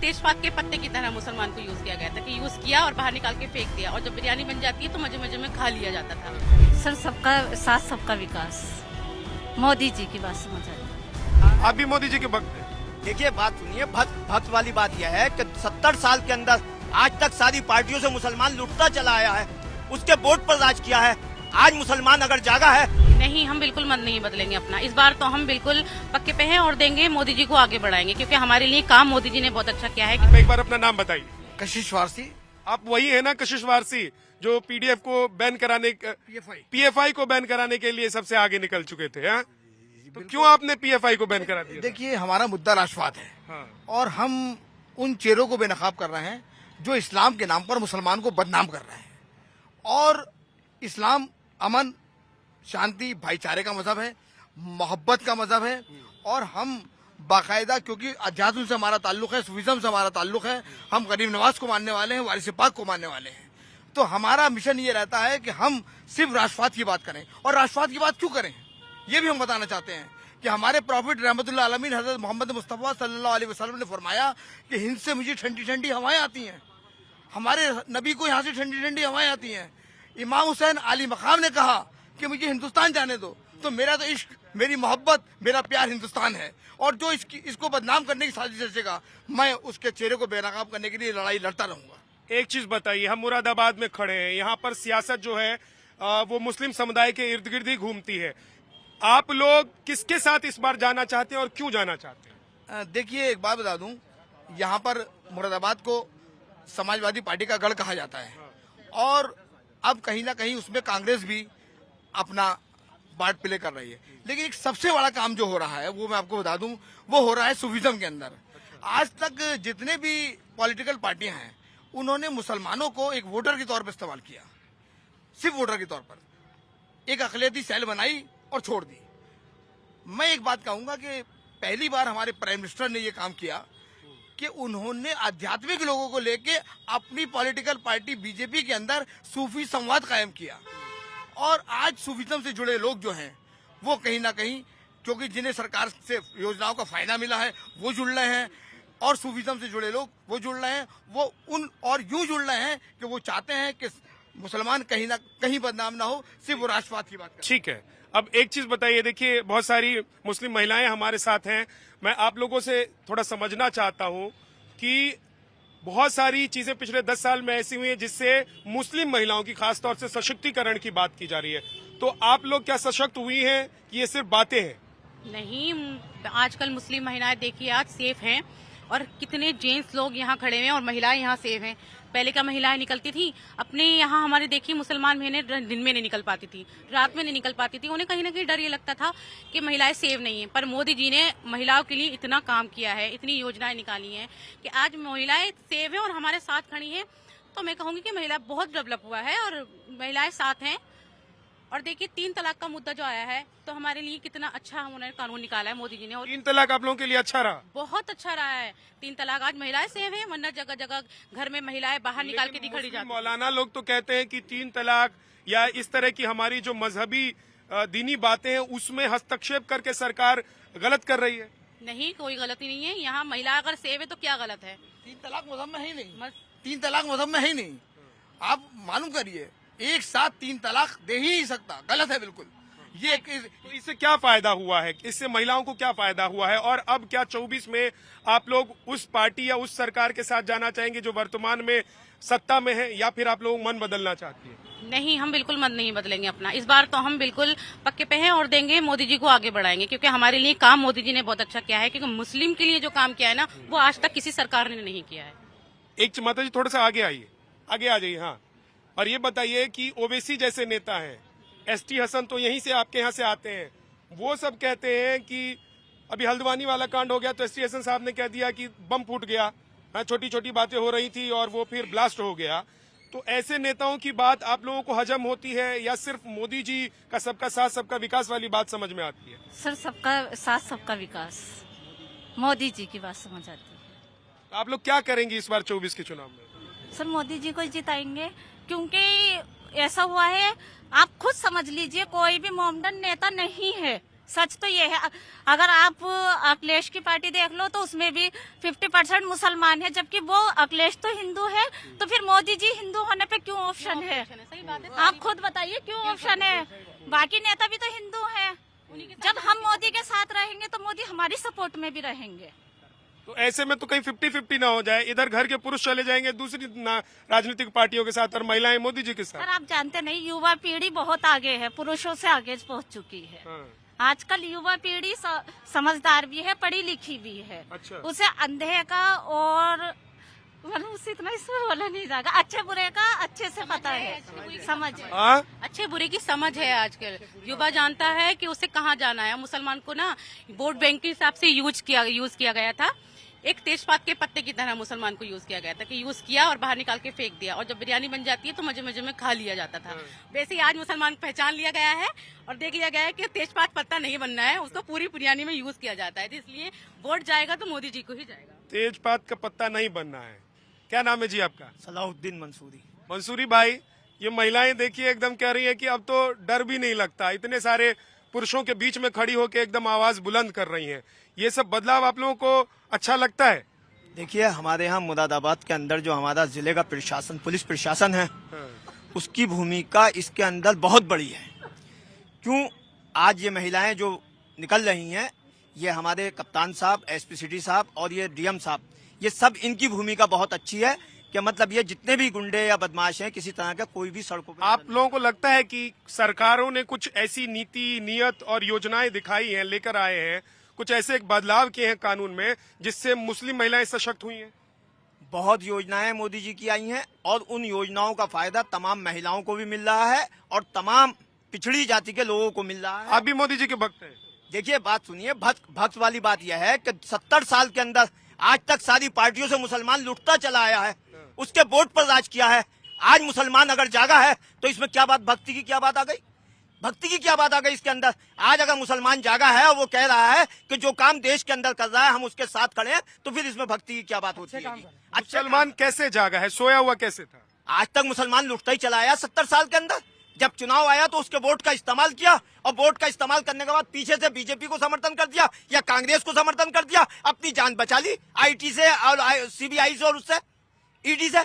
तेजपात के पत्ते की तरह मुसलमान को यूज किया गया था कि यूज किया और बाहर निकाल के फेंक दिया, और जब बिरयानी बन जाती है तो मजे मजे में खा लिया जाता था। सर सबका साथ सबका विकास, मोदी जी की बात समझ आई। आप भी मोदी जी के भक्त हैं? देखिए बात सुनिए, भक्त वाली बात यह है कि 70 साल के अंदर आज तक सारी पार्टियों से मुसलमान लुटता चला आया है, उसके वोट पर राज किया है। आज मुसलमान अगर जागा है। नहीं, हम बिल्कुल मन नहीं बदलेंगे अपना। इस बार तो हम बिल्कुल पक्के पे हैं और देंगे, मोदी जी को आगे बढ़ाएंगे, क्योंकि हमारे लिए काम मोदी जी ने बहुत अच्छा किया है। आप एक बार अपना नाम बताइए। कशिश वारसी। आप वही है ना कशिश वारसी, जो पीडीएफ को बैन कराने, पीएफआई को बैन कराने के लिए सबसे आगे निकल चुके थे, हाँ? तो क्यों आपने पीएफआई को बैन करा दिया? देखिए, हमारा मुद्दा राष्ट्रवाद है, हाँ। और हम उन चेहरों को बेनकाब कर रहे हैं जो इस्लाम के नाम पर मुसलमान को बदनाम कर रहे हैं। और इस्लाम अमन, शांति, भाईचारे का मजहब है, मोहब्बत का मजहब है, और हम बाकायदा, क्योंकि अध्यात्म से हमारा ताल्लुक है, सूफिज्म से हमारा ताल्लुक है, हम गरीब नवाज को मानने वाले हैं, वारिस पाक को मानने वाले हैं। तो हमारा मिशन ये रहता है कि हम सिर्फ राष्ट्रवाद की बात करें। और राष्ट्रवाद की बात क्यों करें, ये भी हम बताना चाहते हैं कि हमारे प्रॉफिट रहमतुल्लाह अलमीन हजरत मोहम्मद मुस्तफ़ा सल्लल्लाहु अलैहि वसल्लम ने फरमाया कि हिंद से मुझे ठंडी ठंडी हवाएं आती हैं। हमारे नबी को यहाँ से ठंडी ठंडी हवाएं आती हैं। इमाम हुसैन आली मकाम ने कहा कि मुझे हिंदुस्तान जाने दो। तो मेरा तो इश्क, मेरी मोहब्बत, मेरा प्यार हिंदुस्तान है, और जो इसको बदनाम करने की साजिश रचेगा, मैं उसके चेहरे को बेनकाब करने के लिए लड़ाई लड़ता रहूंगा। एक चीज बताइए, हम मुरादाबाद में खड़े हैं, यहाँ पर सियासत जो है वो मुस्लिम समुदाय के इर्द गिर्द ही घूमती है। आप लोग किसके साथ इस बार जाना चाहते हैं और क्यों जाना चाहते हैं? देखिए, एक बात बता दूं, यहाँ पर मुरादाबाद को समाजवादी पार्टी का गढ़ कहा जाता है, और अब कहीं ना कहीं उसमें कांग्रेस भी अपना पार्ट प्ले कर रही है। लेकिन एक सबसे बड़ा काम जो हो रहा है, वो मैं आपको बता दूं, वो हो रहा है सूफिज्म के अंदर। आज तक जितने भी पॉलिटिकल पार्टियां हैं, उन्होंने मुसलमानों को एक वोटर के तौर पर इस्तेमाल किया, सिर्फ वोटर के तौर पर एक अक़लियती सेल बनाई और छोड़ दी। मैं एक बात कहूंगा कि पहली बार हमारे प्राइम मिनिस्टर ने ये काम किया कि उन्होंने आध्यात्मिक लोगों को लेके अपनी पॉलिटिकल पार्टी बीजेपी के अंदर सूफी संवाद कायम किया। और आज सूफीज्म से जुड़े लोग जो हैं, वो कहीं ना कहीं, क्योंकि जिन्हें सरकार से योजनाओं का फायदा मिला है, वो जुड़ रहे हैं, और सूफीज्म से जुड़े लोग वो जुड़ रहे हैं, वो उन और यूं जुड़ रहे हैं कि वो चाहते हैं कि मुसलमान कहीं ना कहीं बदनाम ना हो, सिर्फ वो राष्ट्रवाद की बात करें। ठीक है, अब एक चीज बताइए, देखिए बहुत सारी मुस्लिम महिलाएं हमारे साथ हैं। मैं आप लोगों से थोड़ा समझना चाहता हूं कि बहुत सारी चीजें पिछले 10 साल में ऐसी हुई हैं जिससे मुस्लिम महिलाओं की खासतौर से सशक्तिकरण की बात की जा रही है। तो आप लोग क्या सशक्त हुई हैं कि ये सिर्फ बातें हैं? नहीं, आजकल मुस्लिम महिलाएं देखिए आज सेफ हैं, और कितने जेंट्स लोग यहाँ खड़े हैं और महिलाएं यहाँ सेफ हैं। पहले का महिलाएं निकलती थी अपने यहाँ, हमारे देखिए मुसलमान बहनें दिन में नहीं निकल पाती थी, रात में नहीं निकल पाती थी, उन्हें कहीं ना कहीं डर ये लगता था कि महिलाएं सेफ नहीं है। पर मोदी जी ने महिलाओं के लिए इतना काम किया है, इतनी योजनाएं निकाली हैं कि आज महिलाएं सेफ हैं और हमारे साथ खड़ी हैं। तो मैं कहूँगी कि महिला बहुत डेवलप हुआ है और महिलाएं साथ हैं। और देखिए 3 तलाक का मुद्दा जो आया है, तो हमारे लिए कितना अच्छा उन्होंने कानून निकाला है मोदी जी ने। और 3 तलाक आप लोगों के लिए अच्छा रहा? बहुत अच्छा रहा है 3 तलाक। आज महिलाएं सेफ हैं, वरना जगह जगह घर में महिलाएं बाहर निकाल के दिखड़ी जाती। मौलाना लोग तो कहते हैं कि 3 तलाक या इस तरह की हमारी जो मजहबी दीनी बातें हैं, उसमें हस्तक्षेप करके सरकार गलत कर रही है। नहीं, कोई गलती नहीं है। यहाँ महिला अगर सेफ है तो क्या गलत है? 3 तलाक मजहब में है ही नहीं, 3 तलाक मजहब में है ही नहीं। आप मालूम करिए, एक साथ 3 तलाक दे ही नहीं सकता, गलत है बिल्कुल। ये तो इससे क्या फायदा हुआ है, इससे महिलाओं को क्या फायदा हुआ है? और अब क्या 24 में आप लोग उस पार्टी या उस सरकार के साथ जाना चाहेंगे जो वर्तमान में सत्ता में है, या फिर आप लोग मन बदलना चाहती है? नहीं, हम बिल्कुल मन नहीं बदलेंगे अपना। इस बार तो हम बिल्कुल पक्के पे हैं और देंगे, मोदी जी को आगे बढ़ाएंगे, क्योंकि हमारे लिए काम मोदी जी ने बहुत अच्छा किया है। क्योंकि मुस्लिम के लिए जो काम किया है ना, वो आज तक किसी सरकार ने नहीं किया है। एक माता जी थोड़ा सा आगे आइए, आगे आ जाइए। हाँ, और ये बताइए कि ओवैसी जैसे नेता हैं, एसटी हसन तो यहीं से आपके यहाँ से आते हैं, वो सब कहते हैं कि अभी हल्द्वानी वाला कांड हो गया तो एसटी हसन साहब ने कह दिया कि बम फूट गया, छोटी छोटी बातें हो रही थी और वो फिर ब्लास्ट हो गया। तो ऐसे नेताओं की बात आप लोगों को हजम होती है, या सिर्फ मोदी जी का सबका साथ सबका विकास वाली बात समझ में आती है? सर सबका साथ सबका विकास, मोदी जी की बात समझ आती है। तो आप लोग क्या करेंगे इस बार 24 के चुनाव में? सर मोदी जी को जिताएंगे, क्योंकि ऐसा हुआ है, आप खुद समझ लीजिए, कोई भी मोमडन नेता नहीं है सच तो ये है, अगर आप अखिलेश की पार्टी देख लो तो उसमें भी 50% मुसलमान है, जबकि वो अखिलेश तो हिंदू है, तो फिर मोदी जी हिंदू होने पे क्यों ऑप्शन है? सही बात है। आप खुद बताइए क्यों ऑप्शन है? बाकी नेता भी तो हिंदू हैं। जब हम मोदी के साथ रहेंगे तो मोदी हमारी सपोर्ट में भी रहेंगे। तो ऐसे में तो कहीं 50-50 ना हो जाए, इधर घर के पुरुष चले जाएंगे दूसरी राजनीतिक पार्टियों के साथ और महिलाएं मोदी जी के सर साथ। आप जानते नहीं, युवा पीढ़ी बहुत आगे है, पुरुषों से आगे पहुंच चुकी है। हाँ। आजकल युवा पीढ़ी समझदार भी है, पढ़ी लिखी भी है। अच्छा। उसे अंधे का और मतलब उसे इतना इसमें बोला नहीं जाएगा, अच्छे बुरे का अच्छे से पता है, समझ है। हाँ? अच्छे बुरे की समझ है। आजकल युवा जानता है कि उसे कहाँ जाना है। मुसलमान को ना वोट बैंक के हिसाब से यूज किया गया था, एक तेजपात के पत्ते की तरह मुसलमान को यूज किया गया था कि यूज किया और बाहर निकाल के फेंक दिया, और जब बिरयानी बन जाती है तो मजे मजे में खा लिया जाता था। वैसे ही आज मुसलमान पहचान लिया गया है और देख लिया गया है कि तेजपात पत्ता नहीं बनना है, उसको पूरी बिरयानी में यूज किया जाता है, इसलिए वोट जाएगा तो मोदी जी को ही जाएगा। तेजपात का पत्ता नहीं बनना है। क्या नाम है जी आपका? सलाहुद्दीन मंसूरी। मंसूरी भाई, ये महिलाएं देखिए एकदम कह रही है कि अब तो डर भी नहीं लगता, इतने सारे पुरुषों के बीच में खड़ी होकर एकदम आवाज बुलंद कर रही हैं। ये सब बदलाव आप लोगों को अच्छा लगता है? देखिए, हमारे यहाँ मुरादाबाद के अंदर जो हमारा जिले का प्रशासन, पुलिस प्रशासन है, उसकी भूमिका इसके अंदर बहुत बड़ी है। क्यों आज ये महिलाएं जो निकल रही हैं, ये हमारे कप्तान साहब, एसपी सिटी साहब और ये डीएम साहब, ये सब इनकी भूमिका बहुत अच्छी है कि मतलब ये जितने भी गुंडे या बदमाश हैं, किसी तरह का कोई भी सड़कों पर। आप लोगों को लगता है कि सरकारों ने कुछ ऐसी नीति, नियत और योजनाएं दिखाई हैं, लेकर आए हैं, कुछ ऐसे एक बदलाव किए हैं कानून में जिससे मुस्लिम महिलाएं सशक्त हुई हैं? बहुत योजनाएं मोदी जी की आई हैं और उन योजनाओं का फायदा तमाम महिलाओं को भी मिल रहा है और तमाम पिछड़ी जाति के लोगों को मिल रहा है। आप भी मोदी जी के भक्त हैं? देखिए, बात सुनिए, भक्त वाली बात यह है कि 70 साल के अंदर आज तक सारी पार्टियों से मुसलमान लुटता चला आया है, उसके वोट पर राज किया है। आज मुसलमान अगर जागा है तो इसमें क्या बात, भक्ति की क्या बात आ गई? भक्ति की क्या बात आ गई इसके अंदर? आज अगर मुसलमान जागा है और वो कह रहा है कि जो काम देश के अंदर कर रहा है हम उसके साथ खड़े हैं, तो फिर इसमें भक्ति की क्या बात होती है? मुसलमान कैसे जागा है, सोया हुआ कैसे था? आज तक मुसलमान लुटता ही चला आया 70 साल के अंदर। जब चुनाव आया तो उसके वोट का इस्तेमाल किया और वोट का इस्तेमाल करने के बाद पीछे से बीजेपी को समर्थन कर दिया या कांग्रेस को समर्थन कर दिया, अपनी जान बचा ली आईटी से और सीबीआई से और उससे ईडी से।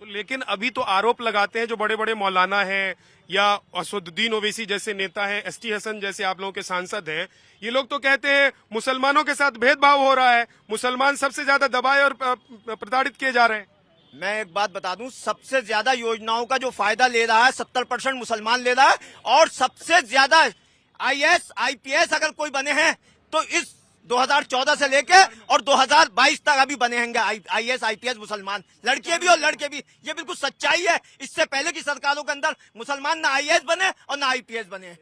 तो लेकिन अभी तो आरोप लगाते हैं जो बड़े बड़े मौलाना हैं या असदुद्दीन ओवैसी जैसे नेता हैं, एसटी हसन जैसे आप लोगों के सांसद हैं, ये लोग तो कहते हैं मुसलमानों के साथ भेदभाव हो रहा है, मुसलमान सबसे ज्यादा दबाए और प्रताड़ित किए जा रहे हैं। मैं एक बात बता दूं, सबसे ज्यादा योजनाओं का जो फायदा ले रहा है 70% मुसलमान ले रहा है और सबसे ज्यादा आईएएस आईपीएस अगर कोई बने हैं तो इस 2014 से लेके और 2022 तक अभी बने हैं आईएएस आईपीएस मुसलमान, लड़के भी और लड़के भी। ये बिल्कुल सच्चाई है। इससे पहले की सरकारों के अंदर मुसलमान ना आईएएस बने और ना आईपीएस बने।